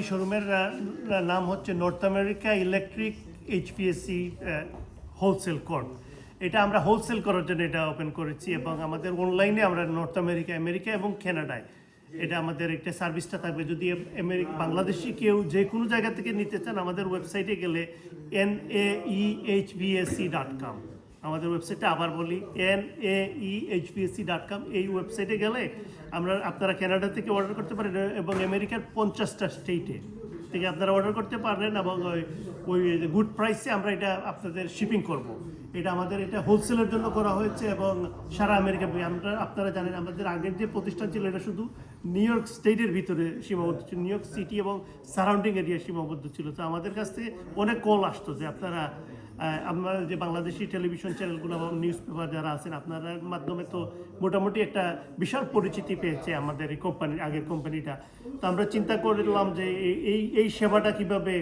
এই শোরুমের নাম হচ্ছে North America electric HPSC wholesale code. এটা আমরা হোলসেল করার জন্য এটা ওপেন করেছি এবং আমাদের অনলাইনে আমরা নর্থ আমেরিকা এবং কানাডায় এটা আমাদের একটা সার্ভিসটা থাকবে। যদি বাংলাদেশি কেউ যে কোনো জায়গা থেকে নিতে চান আমাদের ওয়েবসাইটে গেলে naehvsc.com, আমাদের ওয়েবসাইটটা আবার বলি naehvsc.com। এই ওয়েবসাইটে গেলে আপনারা কানাডা থেকে অর্ডার করতে পারেন এবং আমেরিকার 50টা স্টেটে থেকে আপনারা অর্ডার করতে পারেন এবং ওই গুড প্রাইসে আমরা এটা আপনাদের শিপিং করব। এটা আমাদের এটা হোলসেলের জন্য করা হয়েছে এবং সারা আমেরিকা। আপনারা জানেন আমাদের আগের যে প্রতিষ্ঠান ছিল এটা শুধু নিউ ইয়র্ক স্টেটের ভিতরে সীমাবদ্ধ ছিল, নিউ ইয়র্ক সিটি এবং সারাউন্ডিং এরিয়া সীমাবদ্ধ ছিল। তো আমাদের কাছ থেকে অনেক কল আসতো যে আপনারা যে বাংলাদেশি টেলিভিশন চ্যানেলগুলো এবং নিউজ পেপার যারা আছেন আপনার মাধ্যমে তো মোটামুটি একটা বিশাল পরিচিতি পেয়েছে আমাদের এই কোম্পানির, আগের কোম্পানিটা। তো আমরা চিন্তা করলাম যে এই সেবাটা কিভাবে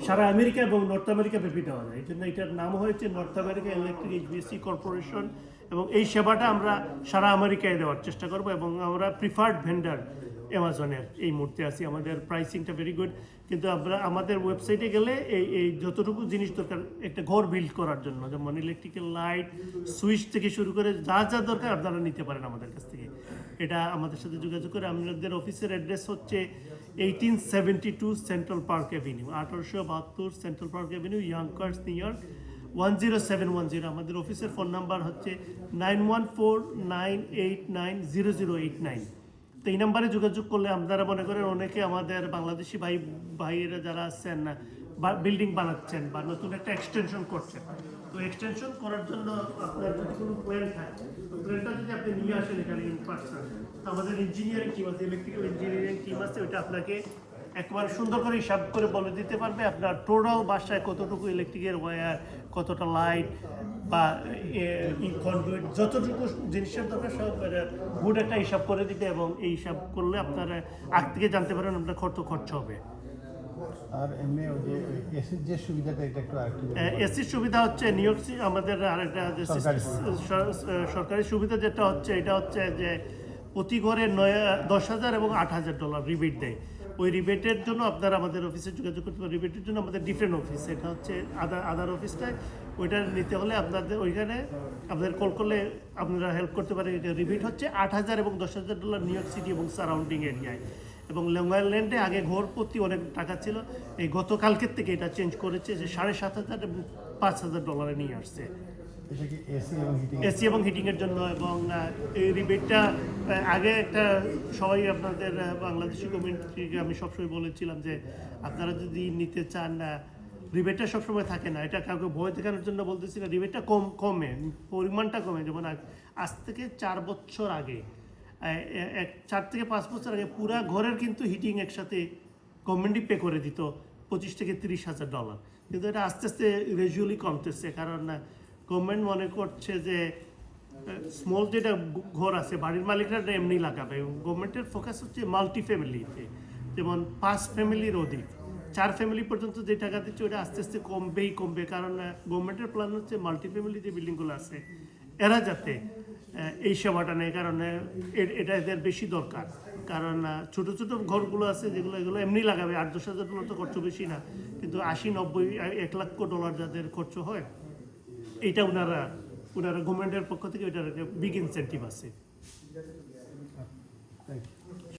সারা আমেরিকা এবং নর্থ আমেরিকা ব্যাপী দেওয়া যায়। এই জন্য এটার নাম হয়েছে নর্থ আমেরিকা ইলেকট্রিক এইচভিএসসি কর্পোরেশন এবং এই সেবাটা আমরা সারা আমেরিকায় দেওয়ার চেষ্টা করব এবং আমরা প্রিফার্ড ভেন্ডার অ্যামাজনের এই মুহূর্তে আছি। আমাদের প্রাইসিংটা ভেরি গুড, কিন্তু আমরা আমাদের ওয়েবসাইটে গেলে এই যতটুকু জিনিস দরকার একটা ঘর বিল্ড করার জন্য, যেমন ইলেকট্রিক্যাল লাইট সুইচ থেকে শুরু করে যা যা দরকার আপনারা নিতে পারেন আমাদের কাছ থেকে। এটা আমাদের সাথে যোগাযোগ করে। আমাদের অফিসের অ্যাড্রেস হচ্ছে 1872 central park avenue, 1872 central park avenue, Yonkers, New York 10710। আমাদের অফিসের ফোন নাম্বার হচ্ছে 9149890089। তো এই নাম্বারে যোগাযোগ করলে আপনারা মনে করেন অনেকে আমাদের বাংলাদেশি ভাইয়েরা যারা আছেন বিল্ডিং বানাচ্ছেন বা নতুন একটা এক্সটেনশন করছেন, তো এক্সটেনশন করার জন্য আপনার যদি কোনো প্ল্যান থাকে তো প্ল্যানটা যদি আপনি নিয়ে আসেন এখানে ইন পার্সন, আমাদের ইঞ্জিনিয়ারিং টিম আছে, ইলেকট্রিক্যাল ইঞ্জিনিয়ারিং টিম আছে, ওইটা আপনাকে একবার সুন্দর করে হিসাব করে বলে দিতে পারবে আপনার টোটাল বাসায় কতটুকু ইলেকট্রিকের ওয়্যার, কতটা লাইট বা কন্ডুইট, যতটুকু জিনিসের দরকার সব গুড একটা হিসাব করে দিতে এবং এই হিসাব করলে আপনারা আগ থেকে জানতে পারেন আপনার কত খরচ হবে। আর এমনি ওই যে এসির যে সুবিধাটা এটা একটু আরেকটু এসির সুবিধা হচ্ছে নিউ ইয়র্ক সিটি আমাদের আরেকটা সরকারি সুবিধা যেটা হচ্ছে এটা হচ্ছে যে প্রতি ঘরে 10,000 এবং $8,000 রিবেট দেয়। ওই রিবেটের জন্য আপনারা আমাদের অফিসে যোগাযোগ করতে পারেন। রিবেটের জন্য আমাদের ডিফারেন্ট অফিস, এটা হচ্ছে আদার অফিসটায়, ওইটা নিতে হলে আপনাদের ওইখানে আপনাদের কল করলে আপনারা হেল্প করতে পারেন। এটা রিবেট হচ্ছে $8,000 এবং $10,000 নিউ ইয়র্ক সিটি এবং সারাউন্ডিং এরিয়ায়। এবং লং আইল্যান্ডে আগে ঘর প্রতি অনেক টাকা ছিল, এই গতকালকের থেকে এটা চেঞ্জ করেছে যে $7,500 এবং $5,000 নিয়ে আসছে এসি এবং হিটিংয়ের জন্য। এবং এই রিবেটটা আগে একটা সবাই আপনাদের বাংলাদেশি কমিউনিটিকে আমি সবসময় বলেছিলাম যে আপনারা যদি নিতে চান রিবেটটা সবসময় থাকে না, এটা কাউকে ভয় দেখানোর জন্য বলতেছি না, রিবেটটা কমে, পরিমাণটা কমে। যেমন আজ থেকে 4 বছর আগে 4 থেকে 5 বছর আগে পুরা ঘরের কিন্তু হিটিং একসাথে গভর্নমেন্টই পে করে দিত $25,000 থেকে $30,000, কিন্তু এটা আস্তে আস্তে গ্র্যাজুয়ালি কমতেছে। কারণ গভর্নমেন্ট মনে করছে যে স্মল যেটা ঘর আছে বাড়ির মালিকরা এমনি লাগাবে। গভর্নমেন্টের ফোকাস হচ্ছে মাল্টি ফ্যামিলিতে, যেমন 5 ফ্যামিলির অধিক, 4 ফ্যামিলি পর্যন্ত যে টাকা দিচ্ছে ওটা আস্তে আস্তে কমবে। কারণ গভর্নমেন্টের প্ল্যান হচ্ছে মাল্টি ফ্যামিলি যে বিল্ডিংগুলো আছে এরা যাতে এই সেবাটা নেই, কারণ এটা এদের বেশি দরকার। কারণ ছোটো ছোটো ঘরগুলো আছে এগুলো এমনি লাগাবে, $8,000-10,000 তো খরচ বেশি না, কিন্তু 80, 90, $1,00,000 যাদের খরচ হয় এইটা ওনারা গভর্নমেন্টের পক্ষ থেকে ওইটার বিগ ইনসেন্টিভ আছে।